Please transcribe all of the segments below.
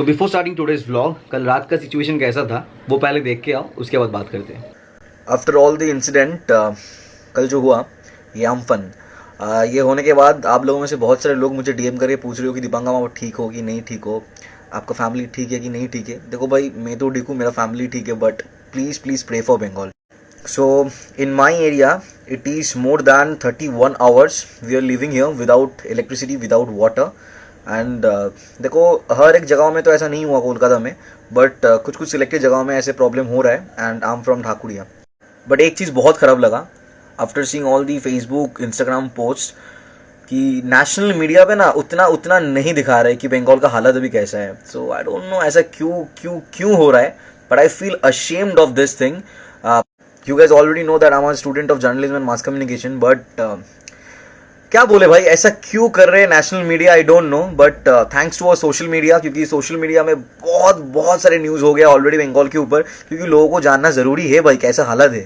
तो before starting today's vlog, कल रात का सिचुएशन कैसा था वो पहले देख के आओ, उसके बाद बात करते हैं। आफ्टर ऑल द इंसिडेंट कल जो हुआ ये अम्फन ये होने के बाद आप लोगों में से बहुत सारे लोग मुझे डीएम करके पूछ रहे हो कि दीपांगा मामा ठीक हो कि नहीं ठीक हो, आपका फैमिली ठीक है कि नहीं ठीक है। देखो भाई, मैं तो ठीक हूँ, मेरा फैमिली ठीक है, but please please pray for Bengal. So in my area it is more than 31 hours we are living here without electricity, without water. And देखो, हर एक जगह में तो ऐसा नहीं हुआ कोलकाता में, बट कुछ कुछ सिलेक्टेड जगहों में ऐसे प्रॉब्लम हो रहा है। And I am from Dhakuria. But एक चीज़ बहुत ख़राब लगा after seeing all the Facebook Instagram post कि नेशनल मीडिया पे ना उतना नहीं दिखा रहे कि बंगाल का हालत अभी कैसा है। सो आई डोंट नो ऐसा क्यों हो रहा है, but I feel ashamed of this thing. You guys already know that I am a student of journalism and mass communication, but क्या बोले भाई, ऐसा क्यों कर रहे हैं national media, I don't know. But thanks to our social media, क्योंकि social media में बहुत सारे न्यूज़ हो गया ऑलरेडी बंगाल के ऊपर, क्योंकि लोगों को जानना ज़रूरी है भाई कैसा हालत है।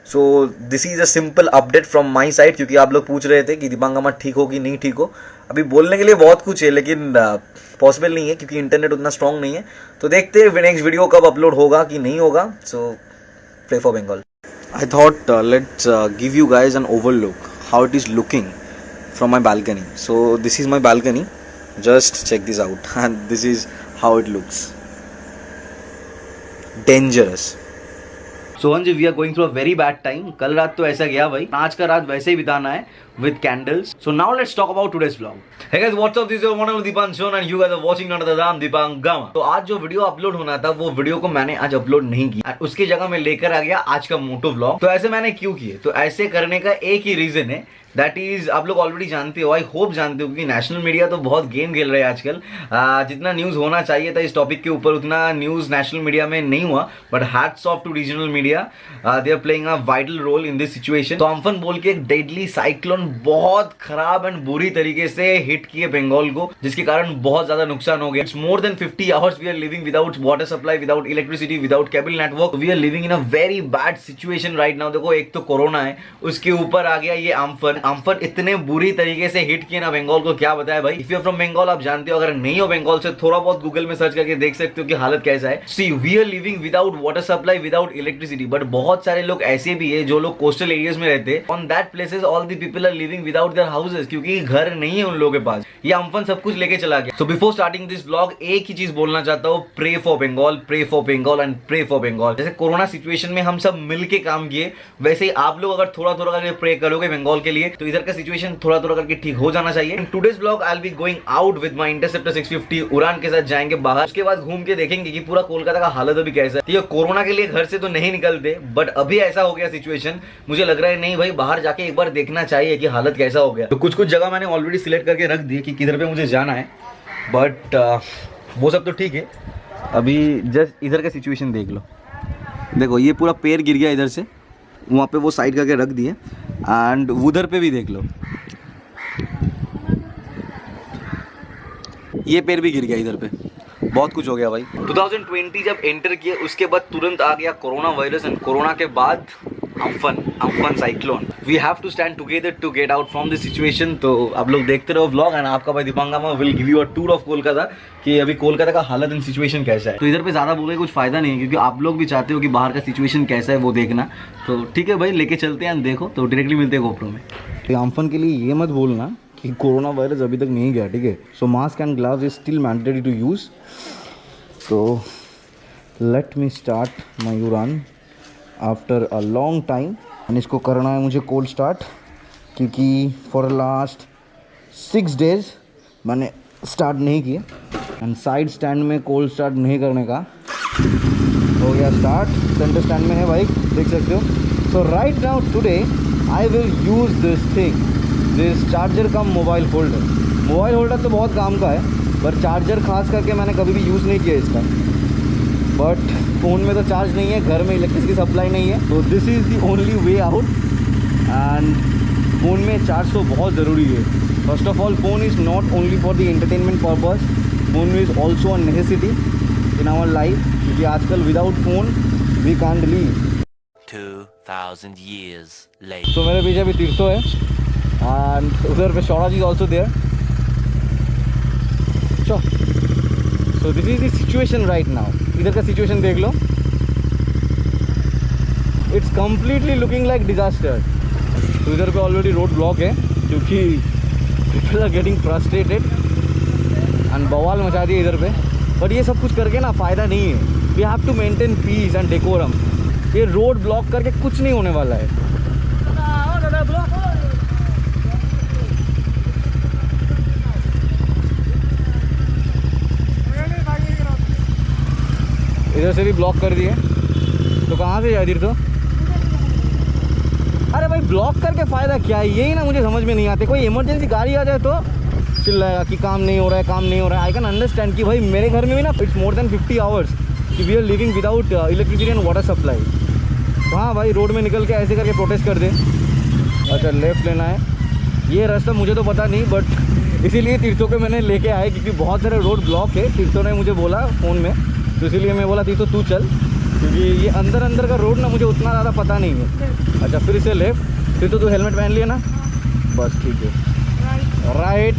So this is a simple update from my side, क्योंकि आप लोग पूछ रहे थे कि दीपांगा मामा ठीक हो कि नहीं ठीक हो। अभी बोलने के लिए बहुत कुछ है, लेकिन पॉसिबल नहीं है क्योंकि इंटरनेट उतना स्ट्रांग नहीं है। तो देखते हैं नेक्स्ट वीडियो कब अपलोड होगा कि नहीं होगा। So pray for Bengal. I thought let's give you guys an overlook how it is looking from my balcony. So this is my balcony, just check this out and this is how it looks. Dangerous. Sohan ji, we are going through a very bad time. कल रात तो ऐसा गया भाई, आज का रात वैसे ही बिताना है with candles. So now let's talk about today's vlog. Hey guys, what's up? This is your one and only Dipanshu and you guys are watching none other than Dipangama. तो आज जो वीडियो अपलोड होना था वो video को मैंने आज upload नहीं किया, उसकी जगह मैं लेकर आ गया आज का मोटो व्लॉग। तो ऐसे मैंने क्यों किए? तो ऐसे करने का एक ही रीजन है, दैट इज आप लोग ऑलरेडी जानते हो, आई होप जानते हो, क्योंकि नेशनल मीडिया तो बहुत गेम खेल रहे हैं आजकल। जितना न्यूज होना चाहिए था इस टॉपिक के ऊपर उतना न्यूज नेशनल मीडिया में नहीं हुआ, but hats off to regional media, they are playing a vital role in this situation. तो अम्फन बोल के एक डेडली साइक्लोन बहुत खराब एंड बुरी तरीके से हिट किए बंगाल को, जिसके कारण बहुत ज्यादा नुकसान हो गया। It's more than 50 hours we are living without water supply, without electricity, without cable network. We are living in a very bad situation right now. देखो, एक तो कोरोना है, उसके ऊपर आ गया ये अम्फन इतने बुरी तरीके से हिट किए ना बंगाल को, क्या बताया भाई। If you are from Bengal आप जानते हो, अगर नहीं हो बंगाल से थोड़ा बहुत गूगल में सर्च करके देख सकते हो कि हालत कैसा है। See we are living without water supply, without electricity, but बहुत सारे लोग ऐसे भी है जो लोग कोस्टल एरियाज में रहते हैं। On that places all the people are living without their houses, क्योंकि घर नहीं है उन लोगों के पास। ये अम्फन सब कुछ लेके चला गया। So before starting this vlog एक ही चीज बोलना चाहता हूँ, pray for Bengal, pray for Bengal and pray for Bengal. जैसे कोरोना सिचुएशन में हम सब मिलके काम किए, वैसे ही आप लोग अगर थोड़ा थोड़ा करके प्रे करोगे बंगाल के लिए, तो इधर का सिचुएशन थोड़ा थोड़ा करके ठीक हो जाना चाहिए। In today's vlog I will be going out with my interceptor 650 उड़ान के साथ जाएंगे बाहर। उसके बाद घूम के देखेंगे कि पूरा कोलकाता का हालत अभी कैसा है। ये कोरोना के लिए घर से तो नहीं निकलते, बट अभी ऐसा हो गया सिचुएशन, मुझे लग रहा है नहीं भाई, बाहर जाके एक बार देखना चाहिए कि हालत कैसा हो गया। तो कुछ कुछ जगह मैंने ऑलरेडी सिलेक्ट करके रख दी कि किधर पे मुझे जाना है, बट वो सब तो ठीक है। अभी जस्ट इधर का सिचुएशन देख लो। देखो, ये पूरा पेड़ गिर गया इधर से, वहाँ पे वो साइड करके रख दिए, एंड उधर पे भी देख लो, ये पेड़ भी गिर गया इधर पे। बहुत कुछ हो गया भाई। 2020 जब एंटर किए उसके बाद तुरंत आ गया कोरोना वायरस, एंड कोरोना के बाद Amphan cyclone. We have to stand together to get out from this situation. तो आप लोग देखते रहो व्लॉग, एंड आपका भाई Deepanga will give you a tour of Kolkata कि अभी कोलकाता का हालत एंड सिचुएशन कैसा है। तो इधर पे ज़्यादा बोले कुछ फायदा नहीं है, क्योंकि आप लोग भी चाहते हो कि बाहर का सिचुएशन कैसा है वो देखना। तो ठीक है भाई, लेके चलते हैं, देखो तो डायरेक्टली मिलते हैं गोप्रो में। तो अम्फन के लिए ये मत बोलना कि कोरोना वायरस अभी तक नहीं गया, ठीक है। So mask and gloves is still mandatory to use. तो लेट मी स्टार्ट माई उड़ान after a long time, and इसको करना है मुझे कोल्ड स्टार्ट, क्योंकि फॉर लास्ट 6 डेज मैंने स्टार्ट नहीं किया, एंड साइड स्टैंड में कोल्ड स्टार्ट नहीं करने का हो गया स्टार्ट। सेंटर स्टैंड में है बाइक, देख सकते हो। So right now today I will use this thing, this charger का मोबाइल होल्डर तो बहुत काम का है, पर चार्जर खास करके मैंने कभी भी यूज़ नहीं किया इसका। बट फ़ोन में तो चार्ज नहीं है, घर में इलेक्ट्रिसिटी सप्लाई नहीं है, तो this is the only way out. And phone में चार्ज तो बहुत ज़रूरी है। First of all, phone is not only for the entertainment purpose, phone is also a necessity in our life, क्योंकि आजकल without phone we can't live. 2000 years later. तो मेरे पीछे भी तीर्थो है, एंड उधर पे शौरा जी ऑल्सो देयर। तो this is the situation right now. इधर का सिचुएशन देख लो, it's completely looking like disaster. तो इधर पे ऑलरेडी रोड ब्लॉक है क्योंकि people are getting frustrated and बवाल मचा दिए इधर पे। बट ये सब कुछ करके ना फ़ायदा नहीं है। We have to maintain peace and decorum. ये रोड ब्लॉक करके कुछ नहीं होने वाला है। इधर से भी ब्लॉक कर दिए, तो कहाँ से जाए तो? अरे भाई ब्लॉक करके फ़ायदा क्या है, यही ना मुझे समझ में नहीं आते। कोई इमरजेंसी गाड़ी आ जाए तो चिल्लाएगा कि काम नहीं हो रहा है, काम नहीं हो रहा है। आई कैन अंडरस्टैंड कि भाई मेरे घर में भी ना इट्स मोर देन 50 आवर्स कि we are living without electricity and water supply. तो हाँ भाई रोड में निकल के ऐसे करके प्रोटेस्ट कर दे। अच्छा लेफ़्ट लेना है, ये रास्ता मुझे तो पता नहीं, बट इसीलिए तीर्थों के मैंने लेके आए क्योंकि बहुत सारे रोड ब्लॉक है। तीर्थों ने मुझे बोला फ़ोन में, तो इसीलिए मैं बोला तीर्थों तू चल, क्योंकि ये अंदर का रोड ना मुझे उतना ज़्यादा पता नहीं है। अच्छा फिर से लेफ़्ट। तीर्थों तू हेलमेट पहन लिया ना? बस ठीक है। राइट,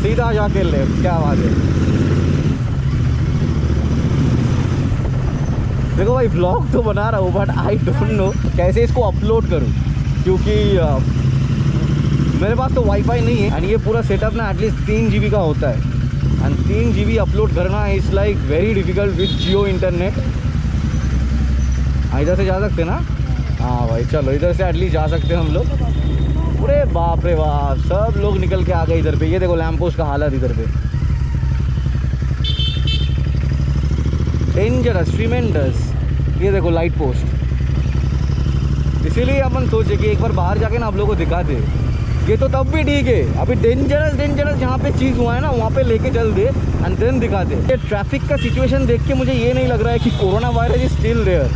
सीधा जाके लेफ्ट। क्या बात है। देखो भाई ब्लॉग तो बना रहा हूँ बट आई डोंट नो कैसे इसको अपलोड करूँ, क्योंकि मेरे पास तो वाईफाई नहीं है एंड ये पूरा सेटअप ना एटलीस्ट 3 GB का होता है एंड 3 GB अपलोड करना is like very difficult with Jio internet. इधर से जा सकते ना? हाँ भाई चलो इधर से एटलीस्ट जा सकते हैं हम लोग। अरे बाप रे बाप, सब लोग निकल के आ गए इधर पे। ये देखो लैंप पोस्ट का हालत इधर पे, डेंजरस ट्रीमेंडस। ये देखो लाइट पोस्ट। इसीलिए अपन सोचे कि एक बार बाहर जाके ना आप लोगों को दिखाते। ये तो तब भी ठीक है, अभी डेंजरस जहाँ पे चीज़ हुआ है ना वहाँ पे लेके चल दे एंड देन दिखाते। ये ट्रैफिक का सिचुएशन देख के मुझे ये नहीं लग रहा है कि corona virus is still there.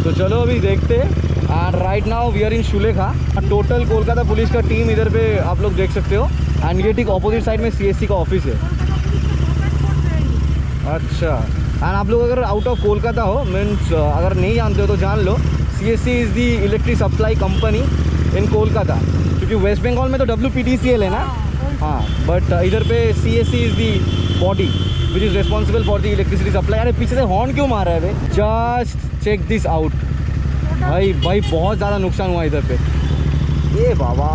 तो चलो अभी देखते हैं। And right now we are in Sulekha. Total Kolkata police का टीम इधर पे आप लोग देख सकते हो एंड ये ठीक ऑपोजिट साइड में CSC का ऑफिस है। अच्छा एंड आप लोग अगर आउट ऑफ कोलकाता हो मीन्स अगर नहीं जानते हो तो जान लो, CSC is the electric supply company इन कोलकाता। क्योंकि वेस्ट बंगाल में तो WPTCL है ना, हाँ, बट इधर पे CSC is the body which is responsible for the electricity supply. अरे पीछे से हॉर्न क्यों मार रहा है भाई? Just check this out. भाई बहुत ज़्यादा नुकसान हुआ इधर पे। ये बाबा,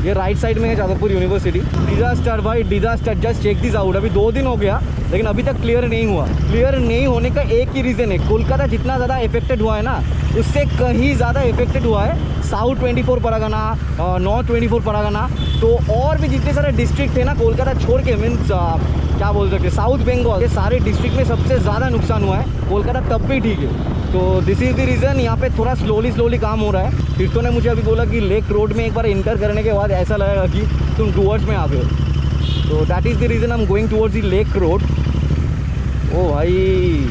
ये राइट साइड में है जादवपुर यूनिवर्सिटी। डिजास्टर भाई disaster, just check this out. अभी 2 दिन हो गया लेकिन अभी तक क्लियर नहीं हुआ। क्लियर नहीं होने का एक ही रीज़न है, कोलकाता जितना ज़्यादा इफेक्टेड हुआ है ना उससे कहीं ज़्यादा इफेक्टेड हुआ है साउथ 24 परगना, नॉर्थ 24 परगना। तो और भी जितने सारे डिस्ट्रिक्ट है ना कोलकाता छोड़ के, मीन्स क्या बोल सकते हैं साउथ बंगाल, ये सारे डिस्ट्रिक्ट में सबसे ज़्यादा नुकसान हुआ है। कोलकाता तब भी ठीक है। तो दिस इज़ द रीज़न यहाँ पे थोड़ा स्लोली काम हो रहा है। तीर्थों ने मुझे अभी बोला कि लेक रोड में एक बार इंटर करने के बाद ऐसा लगेगा कि तुम टूवर्ड्स में आ गए हो। तो that is the reason I am going towards the lake road. ओ भाई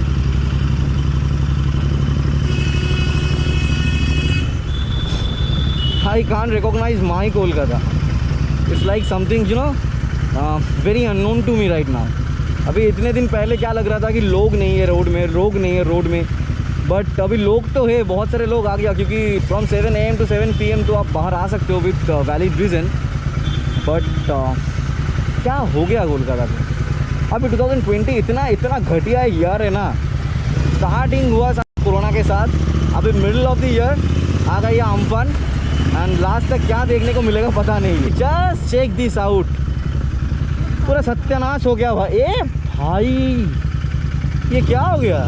I can't recognize my Kolkata. It's like something you know very unknown to me right now. अभी इतने दिन पहले क्या लग रहा था कि लोग नहीं है रोड में, लोग नहीं है रोड में, बट अभी लोग तो है, बहुत सारे लोग आ गया। क्योंकि फ्रॉम 7 AM to 7 PM तो आप बाहर आ सकते हो विथ वैलिड रीज़न। बट क्या हो गया कोलकाता को? अभी 2020 इतना घटिया ईयर है ना। स्टार्टिंग हुआ कोरोना के साथ, अभी मिडिल ऑफ द ईयर आ गई अम्फान एंड लास्ट तक क्या देखने को मिलेगा पता नहीं। जस्ट चेक दिस आउट, पूरा सत्यानाश हो गया भाई। ए भाई ये क्या हो गया?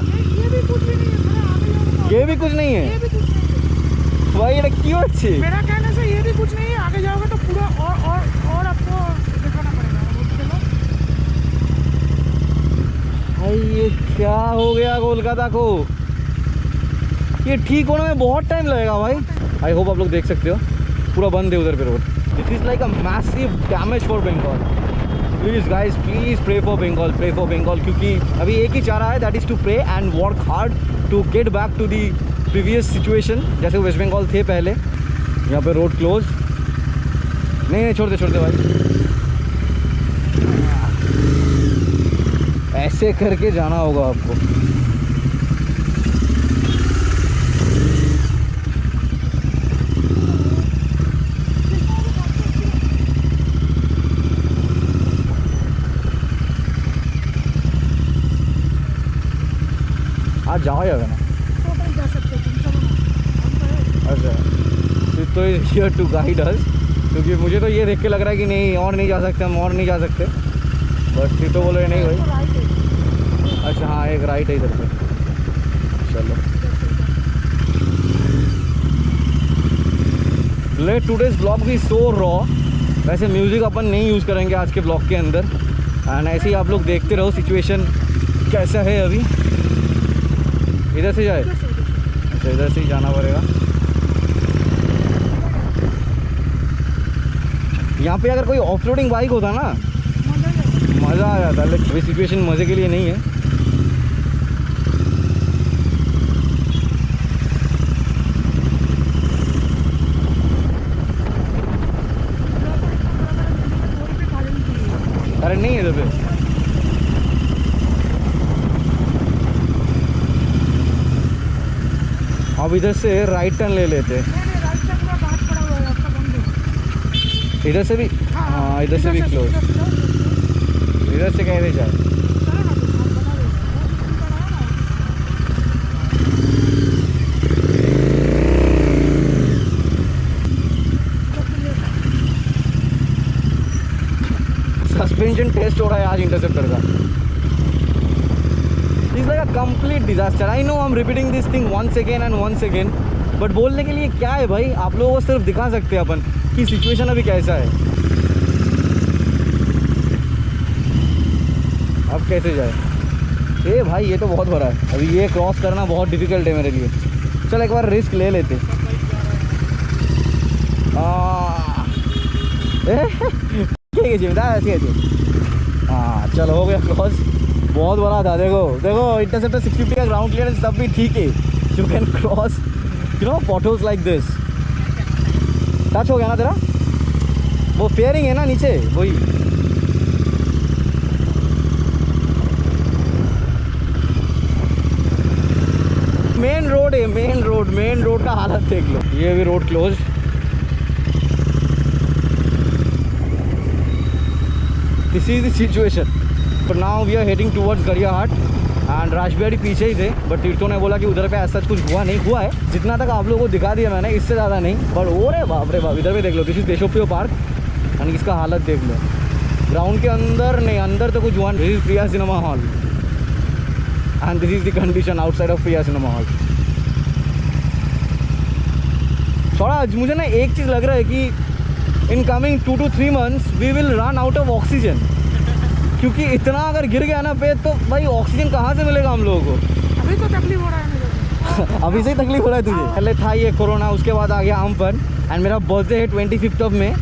ये भी कुछ नहीं है भाई, ये क्यों अच्छी? मेरा कहने से ये भी कुछ नहीं है, आगे जाओगे तो पूरा और आपको दिखाना पड़ेगा। भाई ये क्या हो गया कोलकाता को? ये ठीक होने में बहुत टाइम लगेगा भाई। आई होप आप लोग देख सकते हो पूरा बंद है उधर पे road. This is like a massive damage for Bengal. Please guys please pray for Bengal, pray for Bengal. क्योंकि अभी एक ही चारा है, that is to pray and work hard to get back to the previous situation जैसे वेस्ट बंगाल थे पहले। यहाँ पे रोड क्लोज नहीं, छोड़ दे भाई। ऐसे करके जाना होगा आपको। आज जाओ जाएगा ना? तो अपन जा सकते हैं, तुम चलो ना। अच्छा तो हियर टू गाइड अस, क्योंकि मुझे तो ये देख के लग रहा है कि नहीं और नहीं जा सकते हम, और नहीं जा सकते, बट फिर तो बोलो नहीं भाई। तो राइट है। अच्छा हाँ एक राइट है इधर पे, चलो। लेट टुडेज ब्लॉग भी सो रॉ। वैसे म्यूज़िक अपन नहीं यूज़ करेंगे आज के ब्लॉग के अंदर, एंड ऐसे ही आप लोग देखते रहो सिचुएशन कैसा है अभी। इधर से जाए? अच्छा इधर से ही जाना पड़ेगा। यहाँ पे अगर कोई ऑफ रोडिंग बाइक होता ना मज़ा आ जाता, लेकिन अभी सिचुएशन मज़े के लिए नहीं है। अरे नहीं है इधर पे। अब इधर से राइट टर्न ले लेते। इधर से भी हाँ, इधर से भी क्लोज। इधर से कैसे जाए? सस्पेंशन टेस्ट हो रहा है आज इंटरसेप्टर का। It's like a complete disaster. I know I am repeating this thing once again, but बोलने के लिए क्या है भाई, आप लोगों को सिर्फ दिखा सकते हैं अपन कि सिचुएशन अभी कैसा है। अब कैसे जाए? ए भाई ये तो बहुत बड़ा है, अभी ये क्रॉस करना बहुत डिफिकल्ट है मेरे लिए। चल एक बार रिस्क ले लेते। हाँ चलो हो गया क्रॉस। बहुत बड़ा था, देखो देखो इंटरसेप्टर 650 का ग्राउंड क्लियरेंस तब भी ठीक है। You can cross potholes like this. Touch हो गया ना तेरा? वो फेयरिंग है ना नीचे, वही। मेन रोड है, मेन रोड का हालत देख लो। ये भी road close. This is the situation. But now we are heading towards Gariahat and Rajbihari पीछे ही थे, बट तीर्थों ने बोला कि उधर पे ऐसा कुछ हुआ नहीं। हुआ है जितना तक आप लोगों को दिखा दिया मैंने, इससे ज़्यादा नहीं। बट ओ रे बाप रे बाप, इधर पे देख लो। दिस इज देशोप्रियो पार्क एंड इसका हालत देख लो। ग्राउंड के अंदर नहीं, अंदर तो कुछ हुआ। This is Priya cinema hall and this is the condition outside of Priya cinema hall. थोड़ा मुझे ना एक चीज़ लग रहा है कि in coming 2 to 3 months we will run out of oxygen, क्योंकि इतना अगर गिर गया ना पे तो भाई ऑक्सीजन कहाँ से मिलेगा हम लोगों को। अभी तो तकलीफ हो रहा है मुझे। अभी से ही तकलीफ हो रहा है तुझे? पहले था ये कोरोना, उसके बाद आ गया अम्फन एंड मेरा बर्थडे है 25 of May।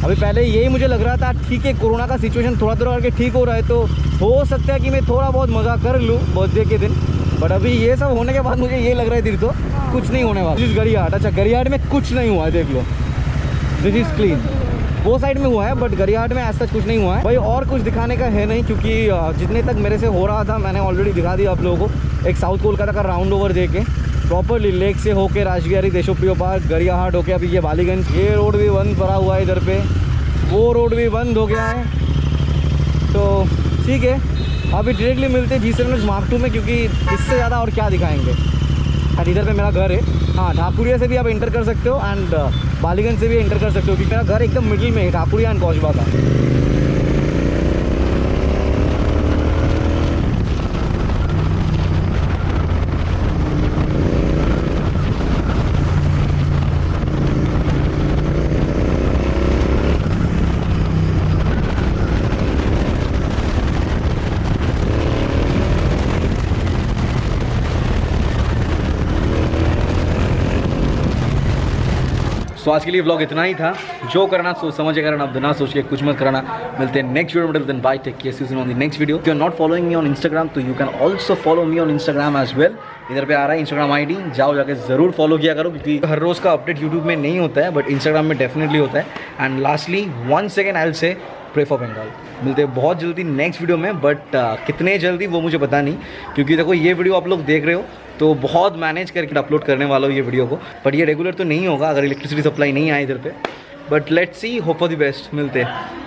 अभी पहले यही मुझे लग रहा था ठीक है कोरोना का सिचुएशन थोड़ा थोड़ा करके ठीक हो रहा है, तो हो सकता है कि मैं थोड़ा बहुत मज़ा कर लूँ बर्थडे के दिन। बट अभी ये सब होने के बाद मुझे ये लग रहा है तो कुछ नहीं होने वाला। This is Gariahat. अच्छा गरियाहाट में कुछ नहीं हुआ है, देख लो। This is clean. वो साइड में हुआ है बट गरियाहाट में ऐसा कुछ नहीं हुआ है भाई। और कुछ दिखाने का है नहीं, क्योंकि जितने तक मेरे से हो रहा था मैंने ऑलरेडी दिखा दिया आप लोगों को। एक साउथ कोलकाता का राउंड ओवर दे के प्रॉपरली लेक से होके राजबिहारी, देशोप्रियो पार्क, गरियाहाट होके अभी ये बालीगंज। ये रोड भी बंद पड़ा हुआ है इधर पे, वो रोड भी बंद हो गया है। तो ठीक है, अभी डायरेक्टली मिलते हैं G7 Mark II में, क्योंकि इससे ज़्यादा और क्या दिखाएंगे। और इधर पे मेरा घर है। हाँ ढाकुरिया से भी आप एंटर कर सकते हो एंड बालीगंज से भी एंटर कर सकते हो, क्योंकि मेरा घर एकदम मिडिल में है ढाकुरिया एंड कौशबा का। सो आज के लिए व्लॉग इतना ही था। जो करना सोच समझ के करना, बिना सोच के कुछ मत कराना। मिलते हैं नेक्स्ट वीडियो में। Then bye, take care, see you on the next video. If you are not following me on Instagram तो you can also follow me on Instagram as well. इधर पे आ रहा है इंस्टाग्राम आईडी, जाओ जाके ज़रूर follow किया करो, क्योंकि हर रोज़ का अपडेट यूट्यूब में नहीं होता है बट इंस्टाग्राम में डेफिनेटली होता है। And lastly once again I will say pray for Bengal. मिलते हैं बहुत जल्दी नेक्स्ट वीडियो में, बट कितने जल्दी वो मुझे पता नहीं, क्योंकि देखो ये वीडियो आप लोग देख रहे हो तो बहुत मैनेज करके अपलोड करने वाला हूँ ये वीडियो को। बट ये रेगुलर तो नहीं होगा अगर इलेक्ट्रिसिटी सप्लाई नहीं आए इधर पे। But let's see, hope for the best. मिलते हैं।